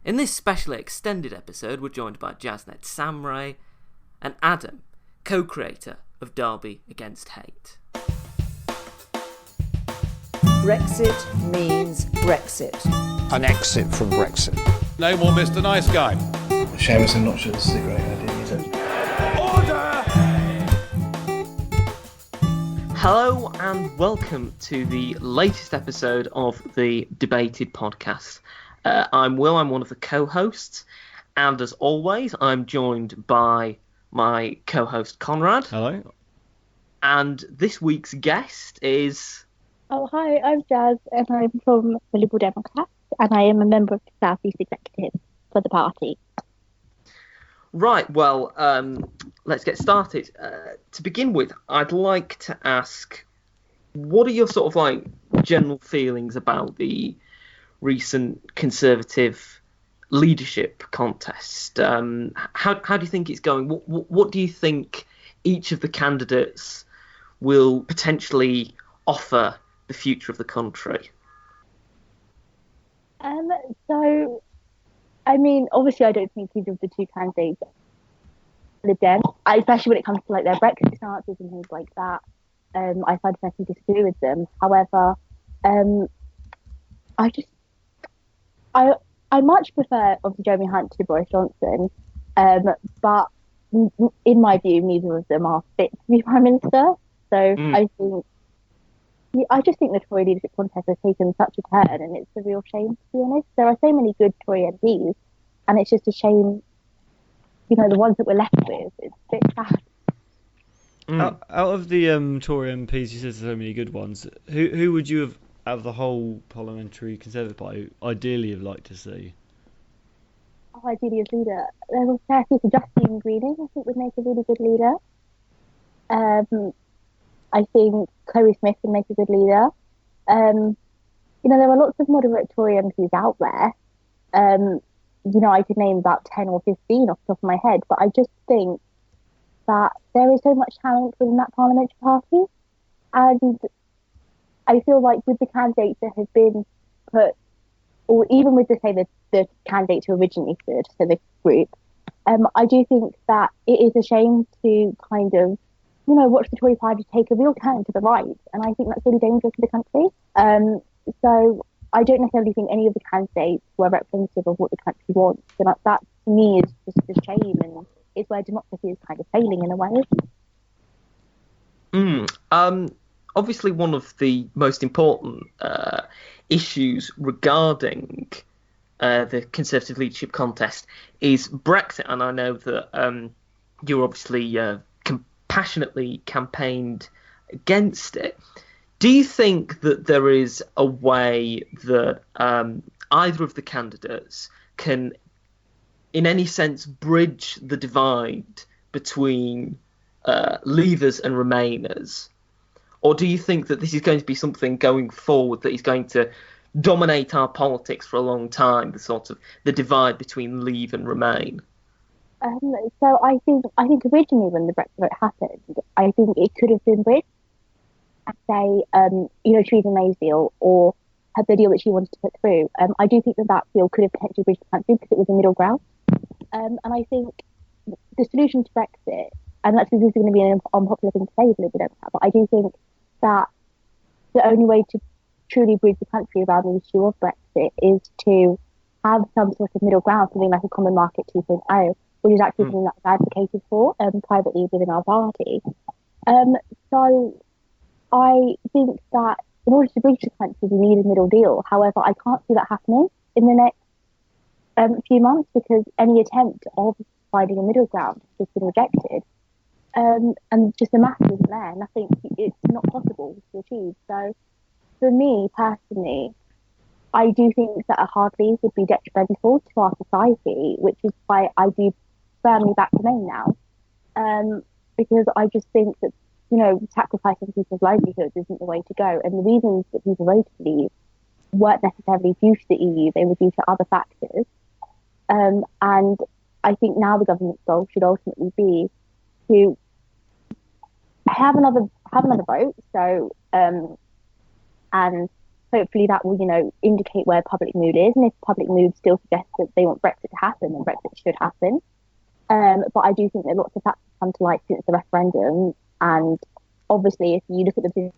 In this specially extended episode, we're joined by Jasneet Samrai and Adam, co-creator of Derby Against Hate. Brexit means Brexit. An exit from Brexit. No more Mr. Nice Guy. Seamus, I'm not sure this is a great idea, is it? Order! Hello and welcome to the latest episode of the Debated podcast. I'm Will, I'm one of the co-hosts, and as always, I'm joined by my co-host Conrad. Hello. And this week's guest is... Oh, hi, I'm Jazz, and I'm from the Lib Dem South East, and I am a member of the South East Executive for the party. Right, well, let's get started. To begin with, I'd like to ask, what are your sort of like general feelings about the recent Conservative leadership contest? How do you think it's going? What do you think each of the candidates will potentially offer the future of the country? So, I mean, obviously, I don't think either of the two candidates Lib Dem, especially when it comes to like their Brexit stances and things like that. I fundamentally disagree with them. However, I much prefer obviously Jeremy Hunt to Boris Johnson, but in my view, neither of them are fit to be Prime Minister. So I just think the Tory leadership contest has taken such a turn, and it's a real shame, to be honest. There are so many good Tory MPs, and it's just a shame, you know, the ones that we're left with. It's a bit sad. Out of the Tory MPs, you said so many good ones. Who would you have, out of the whole parliamentary Conservative Party, ideally have liked to see? Oh, ideally as leader, there was Kirsty Justine Greening. I think would make a really good leader. I think Chloe Smith would make a good leader. You know, there are lots of moderate Tory MPs out there. You know, I could name about 10 or 15 off the top of my head, but I just think that there is so much talent within that parliamentary party. And I feel like with the candidates that have been put, or even with the candidates who originally stood, so the group, I do think that it is a shame to kind of, you know, watch the Tory party take a real turn to the right, and I think that's really dangerous for the country. So I don't necessarily think any of the candidates were representative of what the country wants, and that to me is just a shame, and it's where democracy is kind of failing in a way. Obviously, one of the most important issues regarding the Conservative leadership contest is Brexit, and I know that you're obviously passionately campaigned against it. Do you think that there is a way that either of the candidates can, in any sense, bridge the divide between Leavers and Remainers? Or do you think that this is going to be something going forward that is going to dominate our politics for a long time, the sort of the divide between Leave and Remain? So I think originally when the Brexit vote happened, I think it could have been bridged. I'd say, you know, Theresa May's deal or the deal that she wanted to put through. I do think that deal could have potentially bridged the country because it was a middle ground. And I think the solution to Brexit, and that's going to be an unpopular thing to say, but I do think that the only way to truly bridge the country around the issue of Brexit is to have some sort of middle ground, something like a common market 2.0, which is actually something that's advocated for privately within our party. So I think that in order to bridge the country, we need a middle deal. However, I can't see that happening in the next few months because any attempt of finding a middle ground has been rejected. And just the math isn't there. It's not possible to achieve. So for me personally, I do think that a hard leave would be detrimental to our society, which is why I do firmly back Remain now. Because I just think that, you know, sacrificing people's livelihoods isn't the way to go. And the reasons that people voted to leave weren't necessarily due to the EU, they were due to other factors. And I think now the government's goal should ultimately be to have another vote. So, and hopefully that will, indicate where public mood is. And if public mood still suggests that they want Brexit to happen, then Brexit should happen. But I do think that lots of factors come to light since the referendum. And obviously, if you look at the position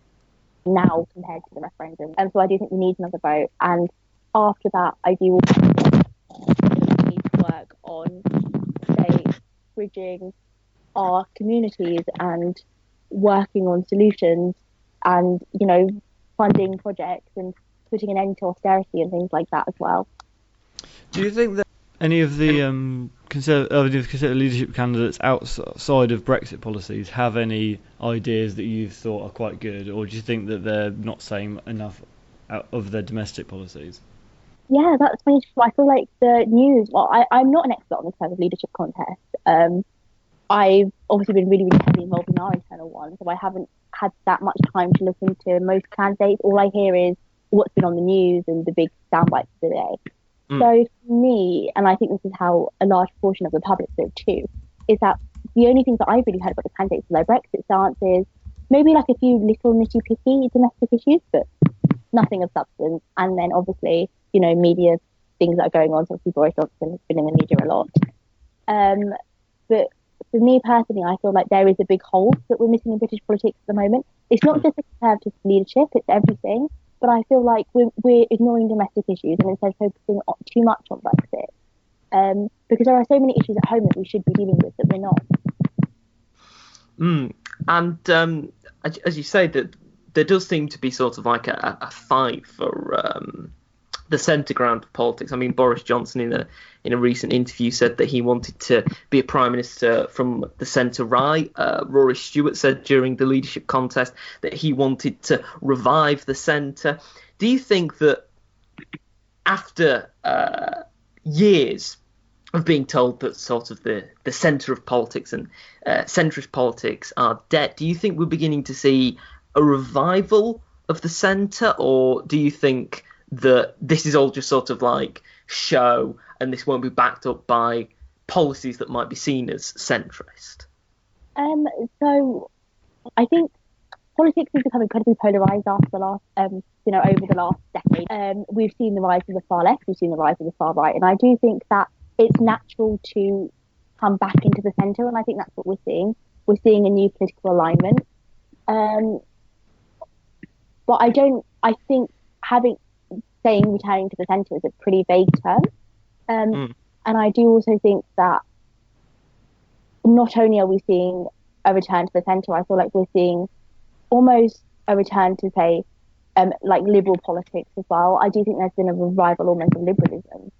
now compared to the referendum, so I do think we need another vote. And after that, I do also think we need to work on, say, bridging our communities and working on solutions and, funding projects and putting an end to austerity and things like that as well. Do you think that any of the Conservative leadership candidates outside of Brexit policies have any ideas that you've thought are quite good, or do you think that they're not saying enough out of their domestic policies? Yeah, that's funny. I feel like the news. Well, I'm not an expert on the Conservative leadership contest. I've obviously been really, really heavily involved in our internal one, so I haven't had that much time to look into most candidates. All I hear is what's been on the news and the big soundbites of the day. So for me, and I think this is how a large portion of the public feel too, is that the only things that I've really heard about the candidates are their Brexit stances, maybe like a few little nitty-picky domestic issues, but nothing of substance. And then obviously, media things that are going on. So obviously Boris Johnson has been in the media a lot. But for me personally, I feel like there is a big hole that we're missing in British politics at the moment. It's not just the Conservative leadership, it's everything. But I feel like we're ignoring domestic issues and instead focusing too much on Brexit. Because there are so many issues at home that we should be dealing with that we're not. And as you say, that there does seem to be sort of like a fight for the centre ground of politics. I mean, Boris Johnson in a recent interview said that he wanted to be a prime minister from the centre right. Rory Stewart said during the leadership contest that he wanted to revive the centre. Do you think that after years of being told that sort of the centre of politics and centrist politics are dead, do you think we're beginning to see a revival of the centre, or do you think that this is all just sort of like show and this won't be backed up by policies that might be seen as centrist? So I think politics has become incredibly polarised after the last, over the last decade. We've seen the rise of the far left, we've seen the rise of the far right, and I do think that it's natural to come back into the centre, and I think that's what we're seeing. We're seeing a new political alignment. But I think saying returning to the centre is a pretty vague term. And I do also think that not only are we seeing a return to the centre, I feel like we're seeing almost a return to, say, like liberal politics as well. I do think there's been a revival almost of liberalism.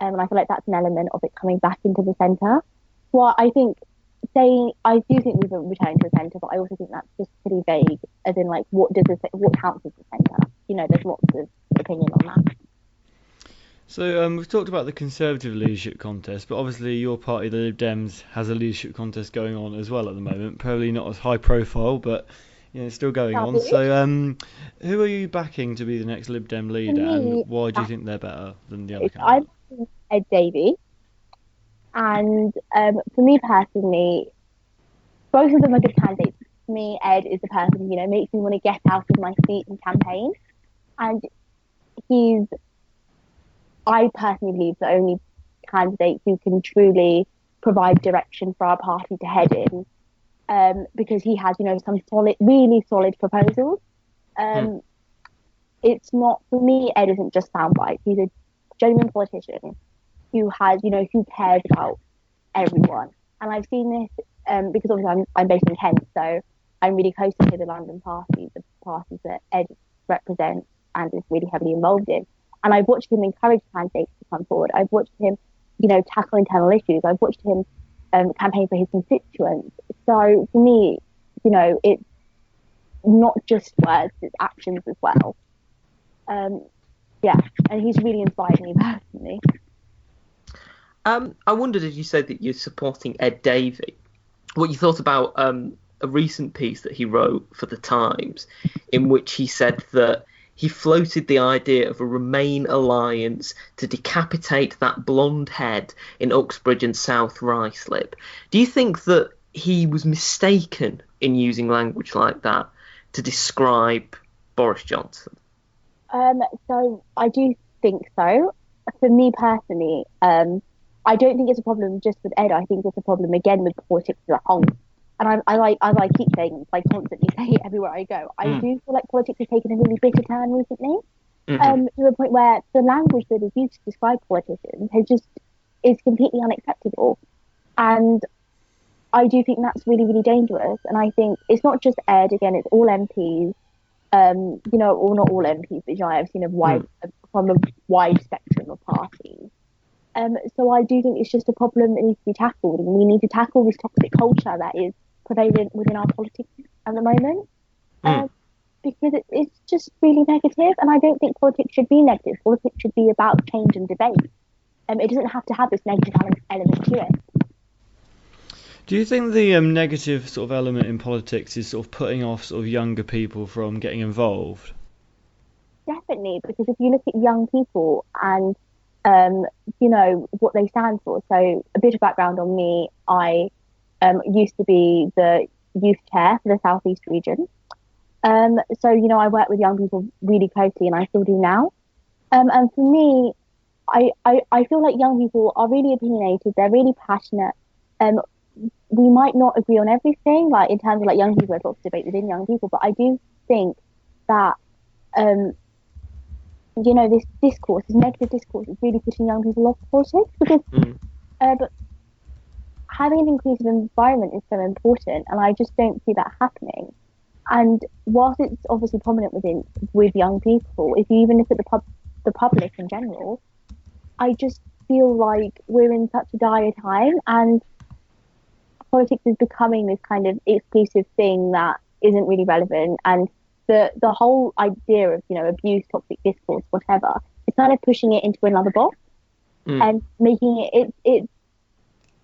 And I feel like that's an element of it coming back into the centre. Well, I do think we've returned to the centre, but I also think that's just pretty vague, as in like what counts as the centre? There's lots of opinion on that. So we've talked about the Conservative leadership contest, but obviously your party, the Lib Dems, has a leadership contest going on as well at the moment. Probably not as high profile, but it's still going on. So who are you backing to be the next Lib Dem leader, and why do you think they're better than the other candidates? I'm Ed Davey, and for me personally, both of them are good candidates. For me, Ed is the person makes me want to get out of my seat and campaign, and I personally believe, the only candidate who can truly provide direction for our party to head in, because he has, some really solid proposals. It's not, for me, Ed isn't just soundbite. He's a genuine politician who has, who cares about everyone. And I've seen this because obviously I'm based in Kent, so I'm really close to the London party, the parties that Ed represents and is really heavily involved in. And I've watched him encourage candidates to come forward. I've watched him, tackle internal issues. I've watched him campaign for his constituents. So for me, it's not just words, it's actions as well. And he's really inspired me personally. I wondered, as you said that you're supporting Ed Davey, what you thought about a recent piece that he wrote for The Times, in which he said that he floated the idea of a Remain alliance to decapitate that blonde head in Uxbridge and South Ruislip. Do you think that he was mistaken in using language like that to describe Boris Johnson? So I do think so. For me personally, I don't think it's a problem just with Ed. I think it's a problem again with politics as a whole. And I keep saying, I constantly say it everywhere I go. I do feel like politics has taken a really bitter turn recently. To the point where the language that is used to describe politicians is completely unacceptable. And I do think that's really, really dangerous. And I think it's not just Ed, again, it's all MPs, or not all MPs, but I've seen from a wide spectrum of parties. So I do think it's just a problem that needs to be tackled, and we need to tackle this toxic culture that is prevalent within our politics at the moment. Because it's just really negative, and I don't think politics should be negative. Politics should be about change and debate. It doesn't have to have this negative element to it. Do you think the negative sort of element in politics is sort of putting off sort of younger people from getting involved? Definitely, because if you look at young people and what they stand for. So a bit of background on me: I used to be the youth chair for the South East region. So I work with young people really closely, and I still do now. And for me, I feel like young people are really opinionated. They're really passionate. We might not agree on everything, like in terms of like young people, there's lots of debate within young people, but I do think that this discourse, this negative discourse, is really putting young people off politics because but having an inclusive environment is so important, and I just don't see that happening. And whilst it's obviously prominent with young people, if you even look at the public in general, I just feel like we're in such a dire time, and politics is becoming this kind of exclusive thing that isn't really relevant. And the whole idea of abuse, toxic discourse, whatever, it's kind of pushing it into another box and making it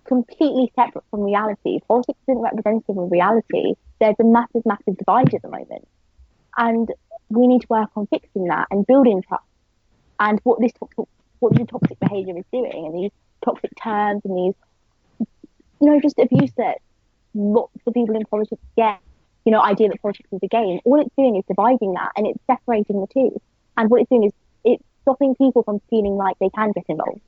completely separate from reality. Politics isn't representative of reality. There's a massive, massive divide at the moment, and we need to work on fixing that and building trust. And what the toxic behaviour is doing, and these toxic terms, and these just abuse that lots of people in politics get. Idea that politics is a game. All it's doing is dividing that, and it's separating the two. And what it's doing is it's stopping people from feeling like they can get involved.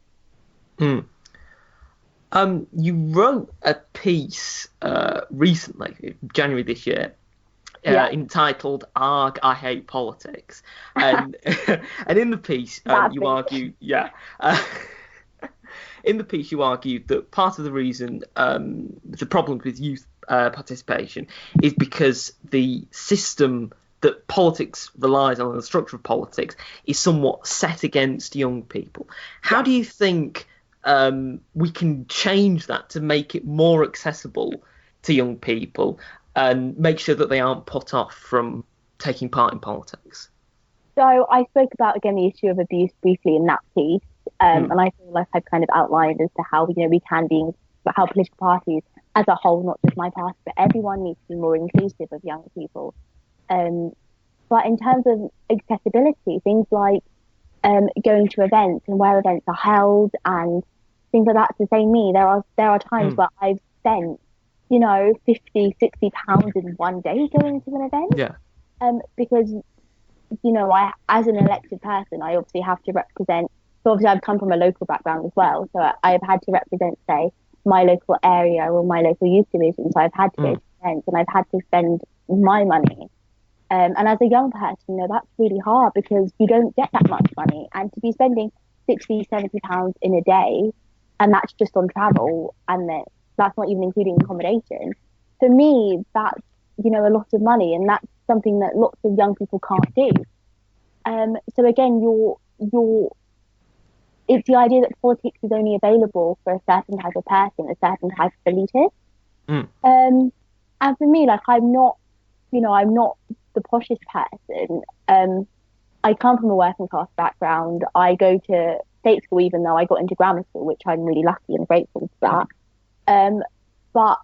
You wrote a piece recently, January this year, entitled "Arg, I Hate Politics," and and in the piece you argue, in the piece you argued that part of the reason the problems with youth participation is because the system that politics relies on, the structure of politics, is somewhat set against young people. How do you think we can change that to make it more accessible to young people and make sure that they aren't put off from taking part in politics? So I spoke about, again, the issue of abuse briefly in that piece, and I feel like I've kind of outlined as to how we can be, how political parties as a whole, not just my party, but everyone needs to be more inclusive of young people. But in terms of accessibility, things like going to events and where events are held and things like that. To say me, there are times where I've spent 50, 60 pounds in one day going to an event. Because I, as an elected person, I obviously have to represent. So obviously I've come from a local background as well, so I've had to represent, say, my local area or my local youth division. So I've had to go to events, and I've had to spend my money. And as a young person, that's really hard because you don't get that much money. And to be spending 60, 70 pounds in a day, and that's just on travel, and that's not even including accommodation. For me, that's, a lot of money, and that's something that lots of young people can't do. So again, it's the idea that politics is only available for a certain type of person, a certain type of elitist. And for me, I'm not the poshest person. I come from a working class background. I go to state school, even though I got into grammar school, which I'm really lucky and grateful for that. But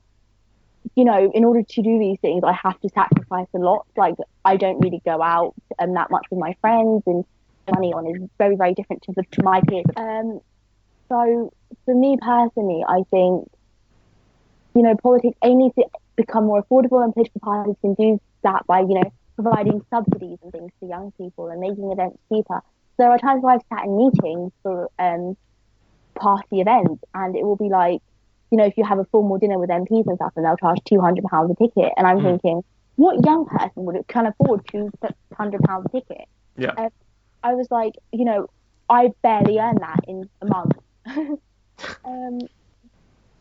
in order to do these things, I have to sacrifice a lot. Like, I don't really go out that much with my friends, and money on is very, very different to my peers. So for me personally, I think politics needs to become more affordable, and political parties can do that by providing subsidies and things to young people and making events cheaper. There are times where I've sat in meetings for party events, and it will be like, if you have a formal dinner with MPs and stuff, and they'll charge £200 a ticket, and I'm thinking, what young person can afford £200 a ticket? Yeah. I was like, I barely earn that in a month.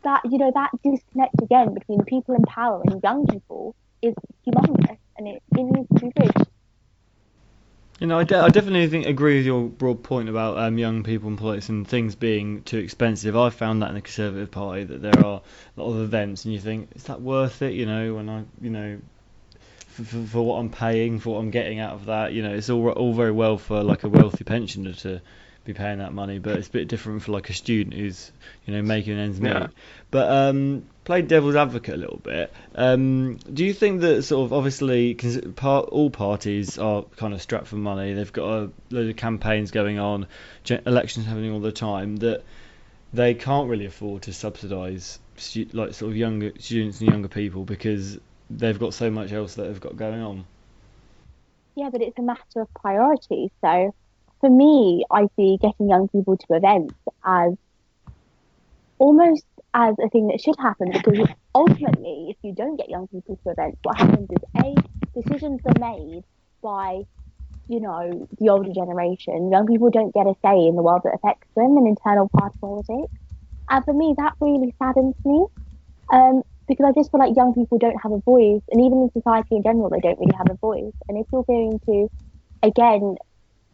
That disconnect again between people in power and young people is humongous, and it needs to be bridged. I definitely agree with your broad point about young people and politics and things being too expensive. I found that in the Conservative Party, that there are a lot of events, and you think, is that worth it? When I, for what I'm paying, for what I'm getting out of that, it's all very well for like a wealthy pensioner to be paying that money, but it's a bit different for like a student who's making ends meet. Yeah. But play devil's advocate a little bit. Do you think that sort of obviously all parties are kind of strapped for money? They've got a load of campaigns going on, elections happening all the time, that they can't really afford to subsidise like sort of younger students and younger people because they've got so much else that they've got going on. Yeah, but it's a matter of priority. So for me, I see getting young people to events as almost as a thing that should happen, because ultimately, if you don't get young people to events, what happens is decisions are made by, the older generation. Young people don't get a say in the world that affects them in internal party politics. And for me, that really saddens me, because I just feel like young people don't have a voice, and even in society in general, they don't really have a voice. And if you're going to, again,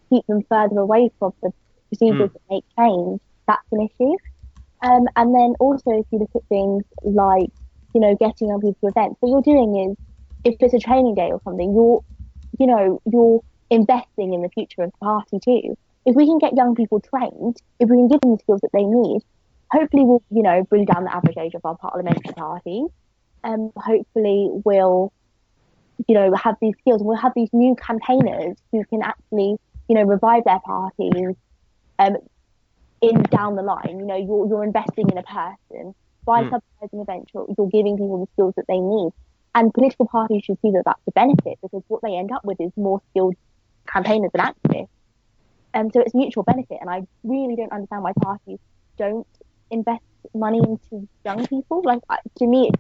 keep them further away from the procedures that make change, that's an issue. And then also, if you look at things like, getting young people to events, what you're doing is, if it's a training day or something, you're investing in the future of the party too. If we can get young people trained, if we can give them the skills that they need, hopefully we'll, bring down the average age of our parliamentary parties. Hopefully we'll, have these skills, and we'll have these new campaigners who can actually, revive their parties, in down the line. You're investing in a person. By subsidising events, you're giving people the skills that they need. And political parties should see that that's a benefit, because what they end up with is more skilled campaigners and activists. So it's mutual benefit, and I really don't understand why parties don't invest money into young people. Like, to me,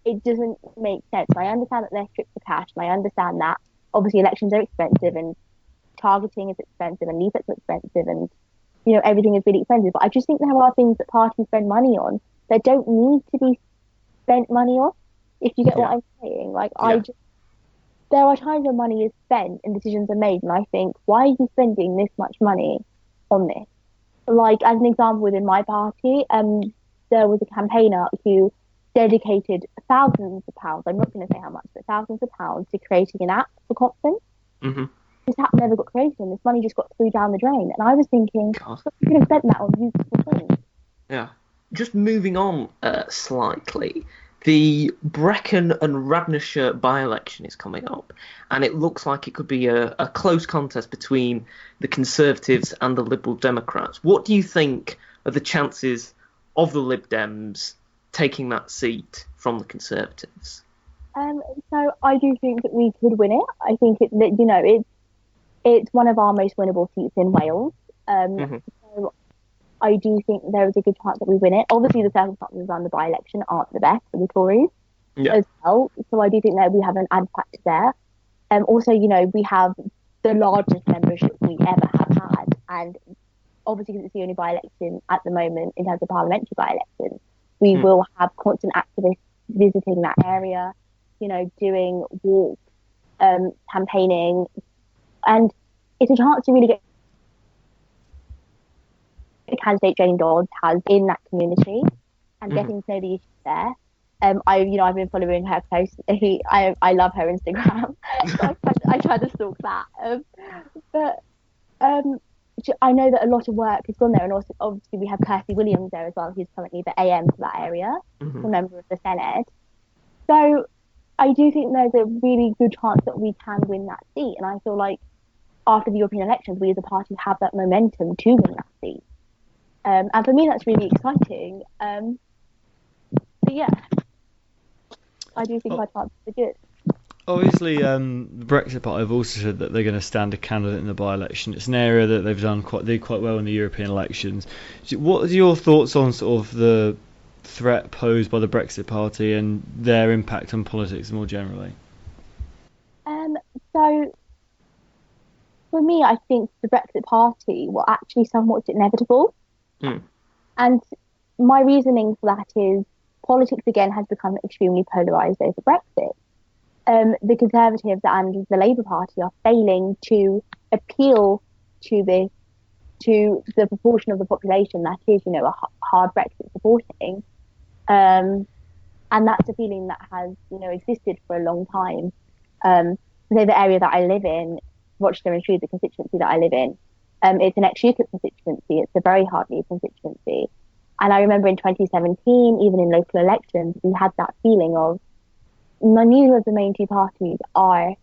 it doesn't make sense. I understand that they're stripped for cash, and I understand that obviously elections are expensive, and targeting is expensive, and leaflets are expensive, and everything is really expensive. But I just think there are things that parties spend money on that don't need to be spent money on. If you get what I'm saying, there are times when money is spent and decisions are made, and I think, why are you spending this much money on this? Like, as an example, within my party, there was a campaigner who dedicated thousands of pounds, I'm not going to say how much, but thousands of pounds, to creating an app for Copton. Mm-hmm. This app never got created, and this money just got through down the drain. And I was thinking, you could have spent that on useful things. Yeah. Just moving on slightly, the Brecon and Radnorshire by-election is coming up, and it looks like it could be a close contest between the Conservatives and the Liberal Democrats. What do you think are the chances of the Lib Dems taking that seat from the Conservatives? So I do think that we could win it. I think it's one of our most winnable seats in Wales. So I do think there is a good chance that we win it. Obviously, the circumstances around the by-election aren't the best for the Tories as well. So I do think that we have an added factor there. Also, we have the largest membership we ever have had. And obviously, because it's the only by-election at the moment in terms of parliamentary by-elections, we will have constant activists visiting that area, doing walks, campaigning. And it's a chance to really get the candidate Jane Dodds has in that community and getting to know the issues there. I've been following her closely. I love her Instagram. So I try to stalk that. But I know that a lot of work has gone there, and also obviously we have Chris Williamson there as well, who's currently the AM for that area, a member of the Senate. So I do think there's a really good chance that we can win that seat, and I feel like after the European elections, we as a party have that momentum to win that seat. And for me, that's really exciting. But yeah, I do think our chances are good. Obviously, the Brexit Party have also said that they're going to stand a candidate in the by-election. It's an area that they've did quite well in the European elections. What are your thoughts on sort of the threat posed by the Brexit Party and their impact on politics more generally? So for me, I think the Brexit Party were actually somewhat inevitable. And my reasoning for that is politics again has become extremely polarised over Brexit. The Conservatives and the Labour Party are failing to appeal to the proportion of the population that is, a hard Brexit supporting. And that's a feeling that has, existed for a long time. So the area that I live in, Rochester and Shrewsbury, the constituency that I live in, it's an ex-UKIP constituency. It's a very hard leave constituency. And I remember in 2017, even in local elections, we had that feeling of neither of the main two parties are,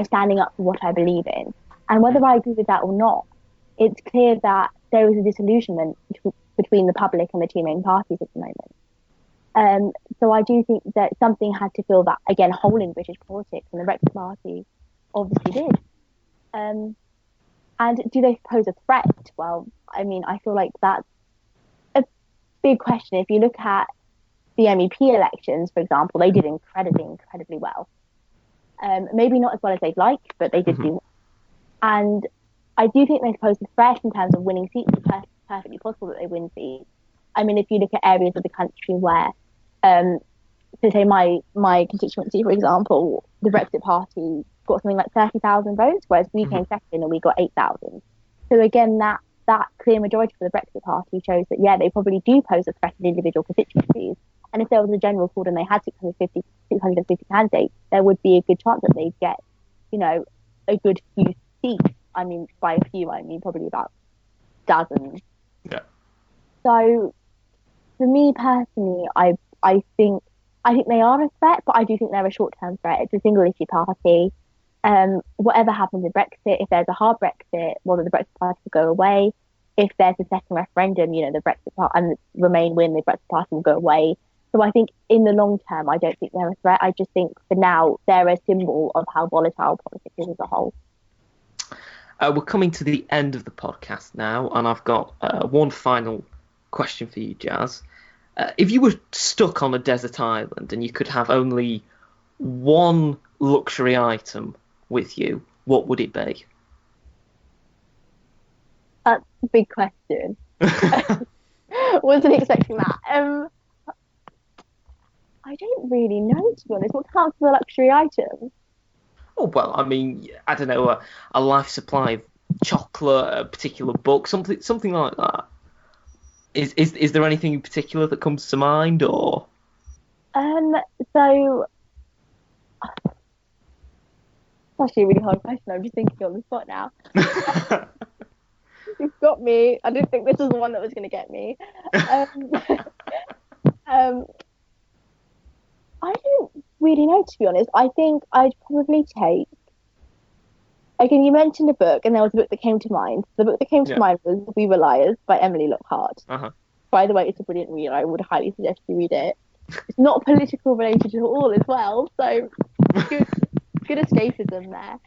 standing up for what I believe in. And whether I agree with that or not, it's clear that there is a disillusionment between the public and the two main parties at the moment. So I do think that something had to fill that, again, hole in British politics, and the Brexit Party obviously did. And do they pose a threat? Well, I mean, I feel like that's a big question. If you look at the MEP elections, for example, they did incredibly well. Maybe not as well as they'd like, but they did do well. And I do think they pose a threat in terms of winning seats. It's perfectly possible that they win seats. I mean, if you look at areas of the country where, so say my constituency, for example, the Brexit Party got something like 30,000 votes, whereas we came second and we got 8,000. So again, that clear majority for the Brexit Party shows that, yeah, they probably do pose a threat in individual constituencies. And if there was a general call and they had 650 candidates, there would be a good chance that they'd get, a good few seats. I mean, by a few, I mean probably about dozens. Yeah. So for me personally, I think they are a threat, but I do think they're a short-term threat. It's a single-issue party. Whatever happens in Brexit, if there's a hard Brexit, whether the Brexit Party will go away. If there's a second referendum, the Brexit Party and Remain win, the Brexit Party will go away. So I think in the long term, I don't think they're a threat. I just think for now, they're a symbol of how volatile politics is as a whole. We're coming to the end of the podcast now, and I've got one final question for you, Jazz. If you were stuck on a desert island and you could have only one luxury item with you, what would it be? That's a big question. Wasn't expecting that. I don't really know, to be honest. What counts as a luxury item? Oh, well, I mean, I don't know, a life supply of chocolate, a particular book, something like that. Is there anything in particular that comes to mind, or? So that's actually a really hard question. I'm just thinking on the spot now. You've got me. I didn't think this was the one that was going to get me. I don't really know, to be honest. I think I'd probably take. Again, you mentioned a book, and there was a book that came to mind. The book that came to mind was We Were Liars by Emily Lockhart. By the way, it's a brilliant read. I would highly suggest you read it. It's not political related at all as well, so good escapism there.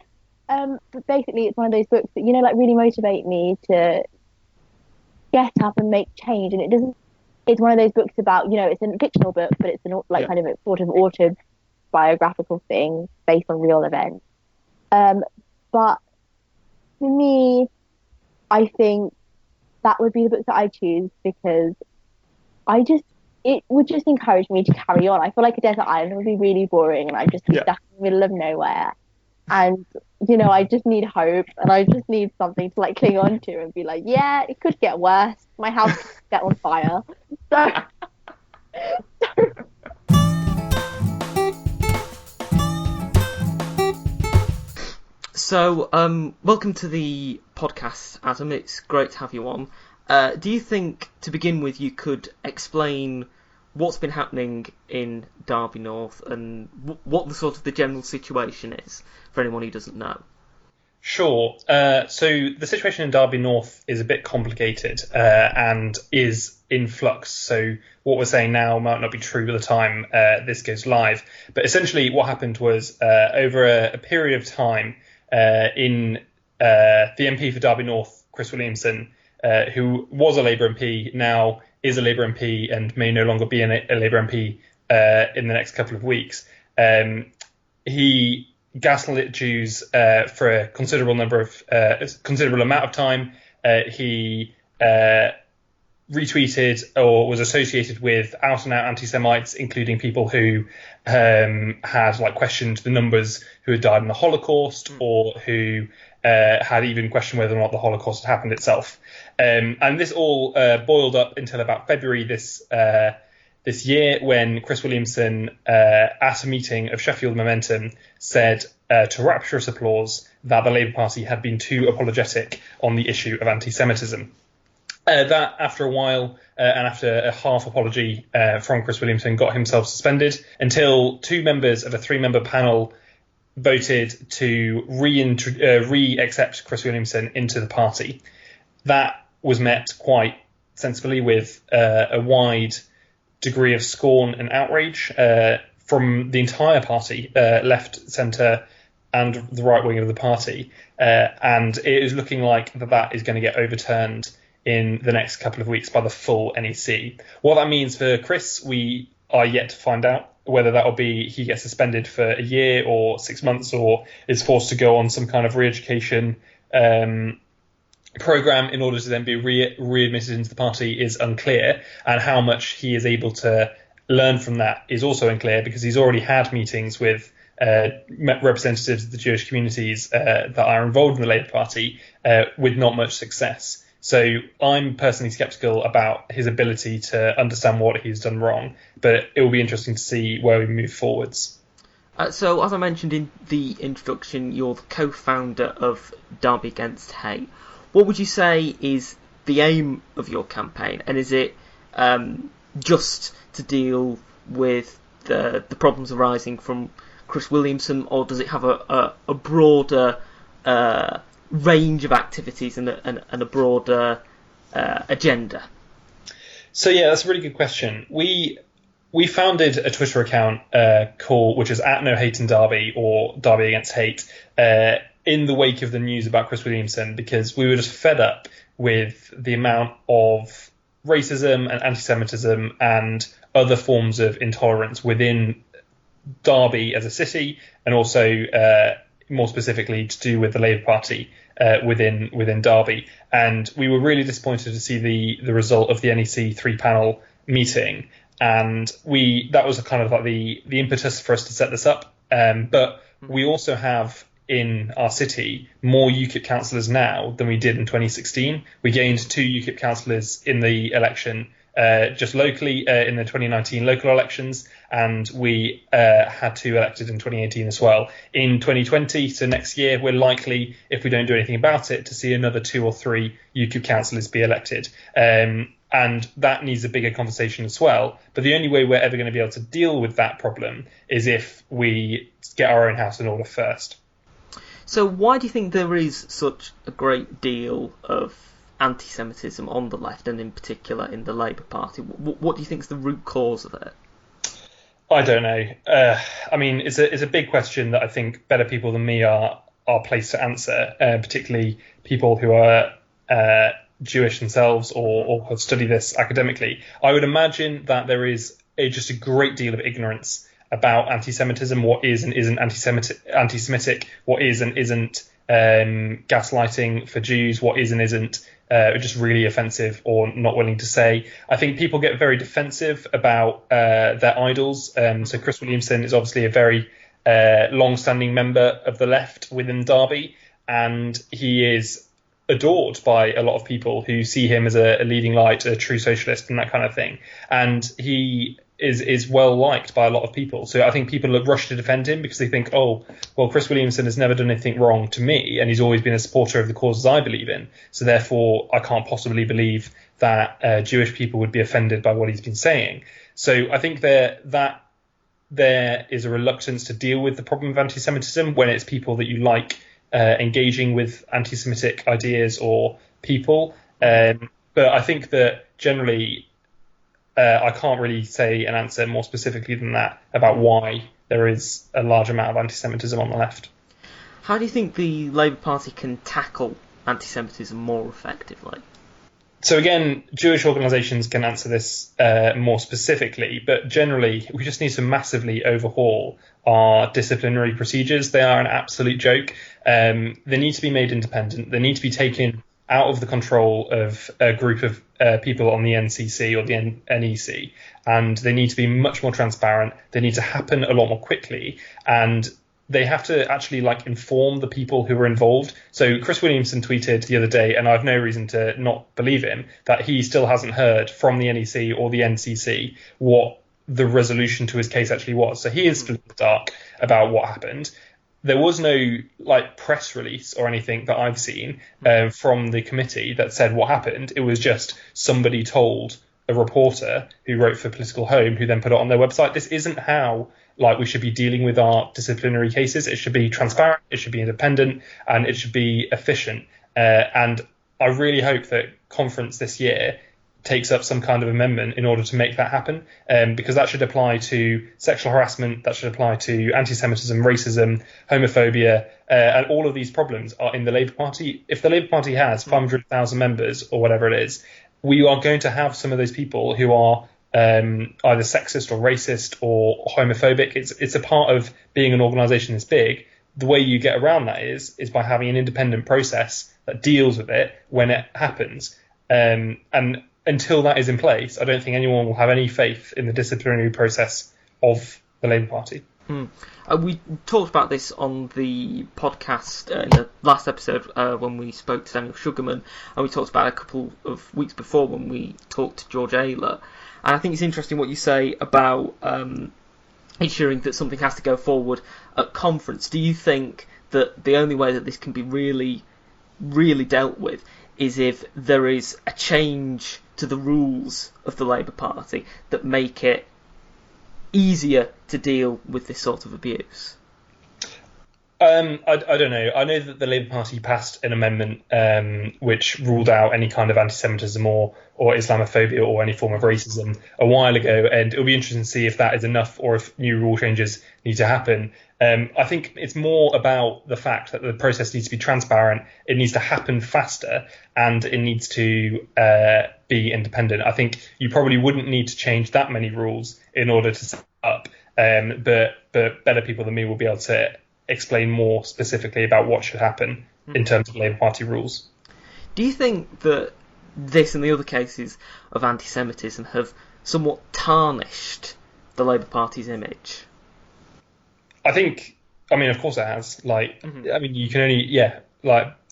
But basically, it's one of those books that, really motivate me to get up and make change. And it doesn't. It's one of those books about, it's a fictional book, but it's kind of a sort of autobiographical thing based on real events. But for me, I think that would be the book that I choose, because it would just encourage me to carry on. I feel like a desert island would be really boring, and I'd just be stuck in the middle of nowhere. And, I just need hope, and I just need something to cling on to and be like, yeah, it could get worse. My house could get on fire. So, welcome to the podcast, Adam. It's great to have you on. Do you think, to begin with, you could explain what's been happening in Derby North and what the sort of the general situation is for anyone who doesn't know? Sure. So the situation in Derby North is a bit complicated and is in flux. So what we're saying now might not be true at the time this goes live. But essentially what happened was over a period of time the MP for Derby North, Chris Williamson, who was a Labour MP, now is a Labour MP and may no longer be a Labour MP in the next couple of weeks. He gaslit Jews for a considerable amount of time. He retweeted or was associated with out-and-out anti-Semites, including people who had questioned the numbers who had died in the Holocaust, or who had even questioned whether or not the Holocaust had happened itself. And this all boiled up until about February this year, when Chris Williamson, at a meeting of Sheffield Momentum, said to rapturous applause that the Labour Party had been too apologetic on the issue of anti-Semitism. That, after a while, and after a half apology from Chris Williamson, got himself suspended until two members of a three-member panel voted to re-accept Chris Williamson into the party. That was met quite sensibly with a wide degree of scorn and outrage from the entire party, left, centre, and the right wing of the party. And it is looking like that is going to get overturned in the next couple of weeks by the full NEC. What that means for Chris, we are yet to find out, whether that will be he gets suspended for a year or 6 months, or is forced to go on some kind of re-education programme in order to then be readmitted into the party, is unclear. And how much he is able to learn from that is also unclear, because he's already had meetings with representatives of the Jewish communities that are involved in the Labour Party with not much success. So I'm personally sceptical about his ability to understand what he's done wrong, but it will be interesting to see where we move forwards. So, as I mentioned in the introduction, you're the co-founder of Derby Against Hate. What would you say is the aim of your campaign, and is it just to deal with the problems arising from Chris Williamson, or does it have a broader range of activities and a broader agenda? So yeah, that's a really good question. We founded a Twitter account which is @NoHateInDerby, or Derby Against Hate, in the wake of the news about Chris Williamson, because we were just fed up with the amount of racism and anti-Semitism and other forms of intolerance within Derby as a city, and also more specifically to do with the Labour Party within Derby. And we were really disappointed to see the result of the NEC 3-panel meeting, and that was kind of like the impetus for us to set this up. But we also have in our city more UKIP councillors now than we did in 2016. We gained 2 UKIP councillors in the election just locally in the 2019 local elections, and we had 2 elected in 2018 as well. In 2020, so next year, we're likely, if we don't do anything about it, to see another 2 or 3 UKIP councillors be elected. And that needs a bigger conversation as well. But the only way we're ever going to be able to deal with that problem is if we get our own house in order first. So why do you think there is such a great deal of anti-Semitism on the left, and in particular in the Labour Party? What do you think is the root cause of it? I don't know. I mean, it's a big question that I think better people than me are placed to answer, particularly people who are Jewish themselves or have studied this academically. I would imagine that there is just a great deal of ignorance about anti-Semitism, what is and isn't anti-Semitic, what is and isn't gaslighting for Jews, what is and isn't just really offensive or not willing to say. I think people get very defensive about their idols. So Chris Williamson is obviously a very long-standing member of the left within Derby, and he is adored by a lot of people who see him as a leading light, a true socialist and that kind of thing. And he is well liked by a lot of people. So I think people have rushed to defend him because they think, oh, well, Chris Williamson has never done anything wrong to me, and he's always been a supporter of the causes I believe in. So therefore, I can't possibly believe that Jewish people would be offended by what he's been saying. So I think that there is a reluctance to deal with the problem of anti-Semitism when it's people that you like engaging with anti-Semitic ideas or people. But I think that generally, I can't really say an answer more specifically than that about why there is a large amount of anti-Semitism on the left. How do you think the Labour Party can tackle anti-Semitism more effectively? So again, Jewish organisations can answer this more specifically, but generally we just need to massively overhaul our disciplinary procedures. They are an absolute joke. They need to be made independent. They need to be taken out of the control of a group of people on the NCC or the NEC, and they need to be much more transparent. They need to happen a lot more quickly, and they have to actually inform the people who are involved. So Chris Williamson tweeted the other day, and I have no reason to not believe him, that he still hasn't heard from the NEC or the NCC what the resolution to his case actually was. So he is still in the dark about what happened. There was no press release or anything that I've seen from the committee that said what happened. It was just somebody told a reporter who wrote for Political Home, who then put it on their website. This isn't how we should be dealing with our disciplinary cases. It should be transparent, it should be independent, and it should be efficient. And I really hope that conference this year takes up some kind of amendment in order to make that happen, because that should apply to sexual harassment, that should apply to anti-Semitism, racism, homophobia, and all of these problems are in the Labour Party. If the Labour Party has 500,000 members or whatever it is, we are going to have some of those people who are either sexist or racist or homophobic. It's a part of being an organisation this big. The way you get around that is by having an independent process that deals with it when it happens. And until that is in place, I don't think anyone will have any faith in the disciplinary process of the Labour Party. We talked about this on the podcast in the last episode when we spoke to Daniel Sugarman, and we talked about it a couple of weeks before when we talked to George Ayler. And I think it's interesting what you say about ensuring that something has to go forward at conference. Do you think that the only way that this can be really, really dealt with is if there is a change to the rules of the Labour Party that make it easier to deal with this sort of abuse? I don't know. I know that the Labour Party passed an amendment which ruled out any kind of anti-Semitism or Islamophobia or any form of racism a while ago, and it'll be interesting to see if that is enough or if new rule changes need to happen. I think it's more about the fact that the process needs to be transparent, it needs to happen faster, and it needs to be independent. I think you probably wouldn't need to change that many rules in order to set up, but better people than me will be able to explain more specifically about what should happen in terms of Labour Party rules. Do you think that this and the other cases of anti-Semitism have somewhat tarnished the Labour Party's image? I mean, of course it has. I mean, you can only,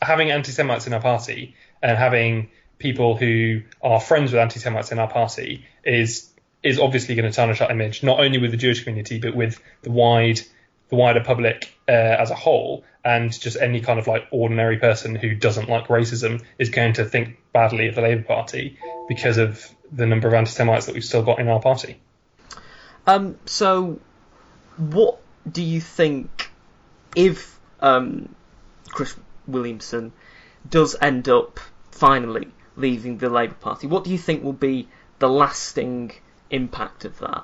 having anti-Semites in our party and having people who are friends with anti-Semites in our party is obviously going to tarnish our image, not only with the Jewish community, but with the wider public as a whole, and just any kind of ordinary person who doesn't like racism is going to think badly of the Labour Party because of the number of anti-Semites that we've still got in our party. So what do you think if Chris Williamson does end up finally leaving the Labour Party? What do you think will be the lasting impact of that?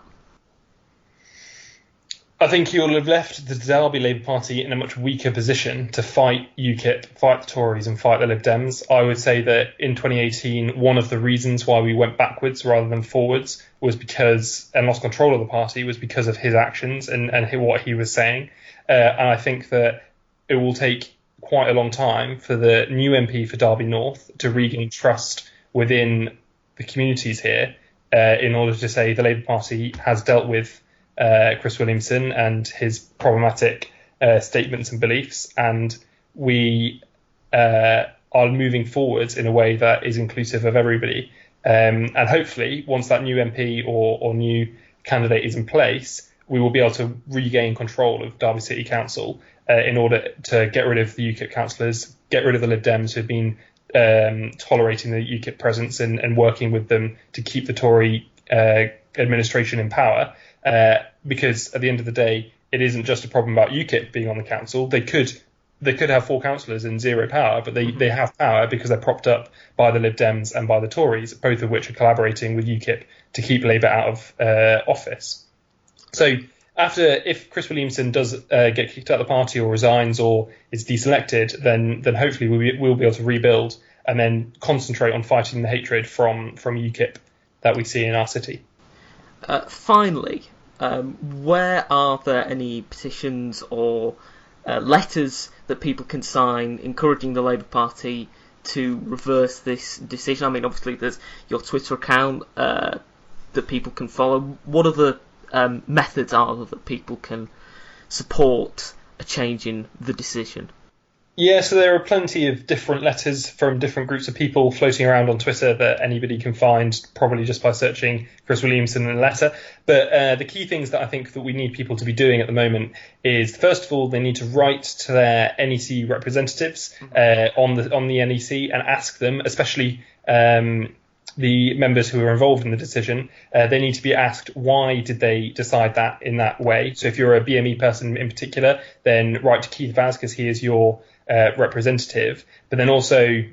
I think you'll have left the Derby Labour Party in a much weaker position to fight UKIP, fight the Tories and fight the Lib Dems. I would say that in 2018, one of the reasons why we went backwards rather than forwards was because, and lost control of the party, was because of his actions and what he was saying. And I think that it will take quite a long time for the new MP for Derby North to regain trust within the communities here in order to say the Labour Party has dealt with Chris Williamson and his problematic statements and beliefs, and we are moving forwards in a way that is inclusive of everybody. And hopefully, once that new MP or new candidate is in place, we will be able to regain control of Derby City Council in order to get rid of the UKIP councillors, get rid of the Lib Dems who have been tolerating the UKIP presence and working with them to keep the Tory administration in power. Because at the end of the day, it isn't just a problem about UKIP being on the council. They could they could have 4 councillors and 0 power, but they have power because they're propped up by the Lib Dems and by the Tories, both of which are collaborating with UKIP to keep Labour out of office. So if Chris Williamson does get kicked out of the party or resigns or is deselected, then hopefully we'll be able to rebuild and then concentrate on fighting the hatred from UKIP that we see in our city. Finally, where are there any petitions or letters that people can sign encouraging the Labour Party to reverse this decision? I mean, obviously there's your Twitter account that people can follow. What other methods are there that people can support a change in the decision? Yeah, so there are plenty of different letters from different groups of people floating around on Twitter that anybody can find, probably just by searching Chris Williamson in a letter. But the key things that I think that we need people to be doing at the moment is, first of all, they need to write to their NEC representatives on the NEC and ask them, especially the members who are involved in the decision, they need to be asked why did they decide that in that way. So if you're a BME person in particular, then write to Keith Vaz because he is your representative, but then also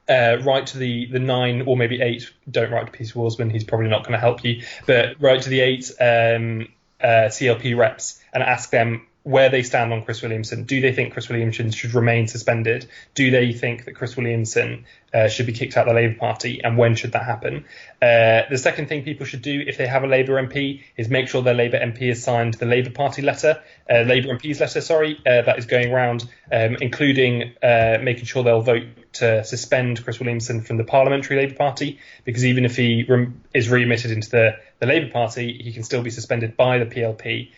write to the 9 or maybe 8, don't write to Peter Walsman, he's probably not going to help you, but write to the 8 CLP reps and ask them where they stand on Chris Williamson. Do they think Chris Williamson should remain suspended? Do they think that Chris Williamson should be kicked out of the Labour Party, and when should that happen? The second thing people should do if they have a Labour MP is make sure their Labour MP has signed the Labour Party letter, Labour MP's letter, that is going round, including making sure they'll vote to suspend Chris Williamson from the Parliamentary Labour Party, because even if he is readmitted into the Labour Party, he can still be suspended by the PLP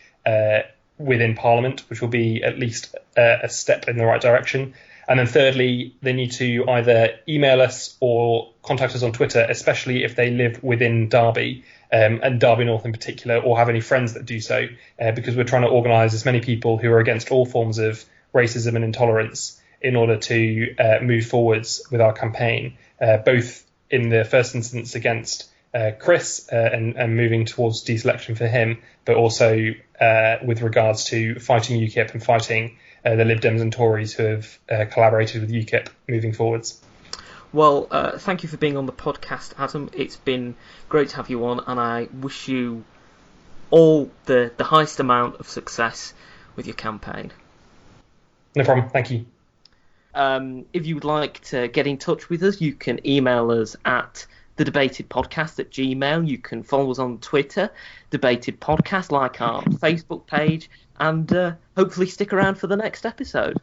within Parliament, which will be at least a step in the right direction. And then thirdly, they need to either email us or contact us on Twitter, especially if they live within Derby, and Derby North in particular, or have any friends that do so, because we're trying to organise as many people who are against all forms of racism and intolerance in order to move forwards with our campaign, both in the first instance against Chris and moving towards deselection for him, but also with regards to fighting UKIP and fighting the Lib Dems and Tories who have collaborated with UKIP moving forwards. Well, thank you for being on the podcast, Adam. It's been great to have you on, and I wish you all the highest amount of success with your campaign. No problem, thank you. If you would like to get in touch with us, you can email us at thedebatedpodcast@gmail.com. You can follow us on Twitter, Debated Podcast, like our Facebook page, and hopefully stick around for the next episode.